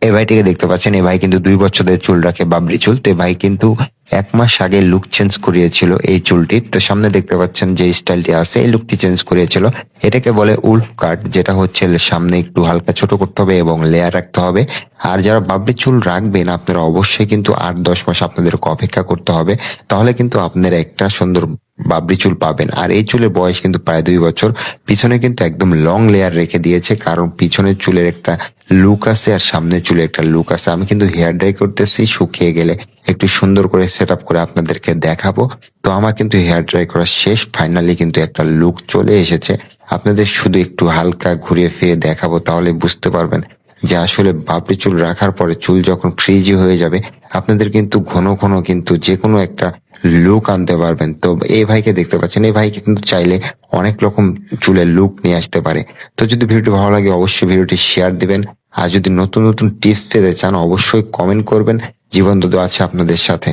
এই ভাইটিকে দেখতে পাচ্ছেন, এই ভাই কিন্তু 2 বছর ধরে চুল রাখে, বাবরি চুল। তো এই ভাই কিন্তু 1 মাস আগে লুক চেঞ্জ করিয়েছিল এই চুলটির। তো সামনে দেখতে পাচ্ছেন যে স্টাইলটি আছে, এই লুকটি চেঞ্জ করিয়েছিল। এটাকে বলে উলফ কাট, যেটা হচ্ছে সামনে একটু হালকা ছোট করতে হবে এবং লেয়ার রাখতে হবে। আর যারা বাবরি চুল রাখবেন আপনারা অবশ্যই কিন্তু 8-10 মাস আপনাদেরকে অপেক্ষা করতে হবে, তাহলে কিন্তু আপনারা একটা সুন্দর বাবরি চুল পাবেন। আর এই চুলের বয়স কিন্তু প্রায় 2 বছর। পিছনে কিন্তু একদম লং লেয়ার রেখে দিয়েছে, কারণ পিছনের চুলের একটা লুক আছে আর সামনের চুলে একটা লুক আছে। আমি কিন্তু হেয়ার ড্রাই করতেছি, শুকিয়ে গেলে একটু সুন্দর করে সেট আপ করে আপনাদেরকে দেখাবো। তো আমার কিন্তু হেয়ার ড্রাই করা শেষ, ফাইনালি কিন্তু একটা লুক চলে এসেছে। আপনাদের শুধু একটু হালকা ঘুরিয়ে ফিরে দেখাবো, তাহলে বুঝতে পারবেন যে আসলে বাবরি চুল রাখার পরে চুল যখন ফ্রিজি হয়ে যাবে আপনাদের কিন্তু ঘন ঘন কিন্তু যে কোনো একটা লুক আনতে পারবেন। তো এই ভাইকে দেখতে পাচ্ছেন, এই ভাইকে কিন্তু চাইলে অনেক রকম চুলের লুক নিয়ে আসতে পারে। তো যদি ভিডিওটি ভালো লাগে অবশ্যই ভিডিওটি শেয়ার দিবেন। আর যদি নতুন নতুন টিপস পেতে চান অবশ্যই কমেন্ট করবেন। জীবন দুদু আছে আপনাদের সাথে।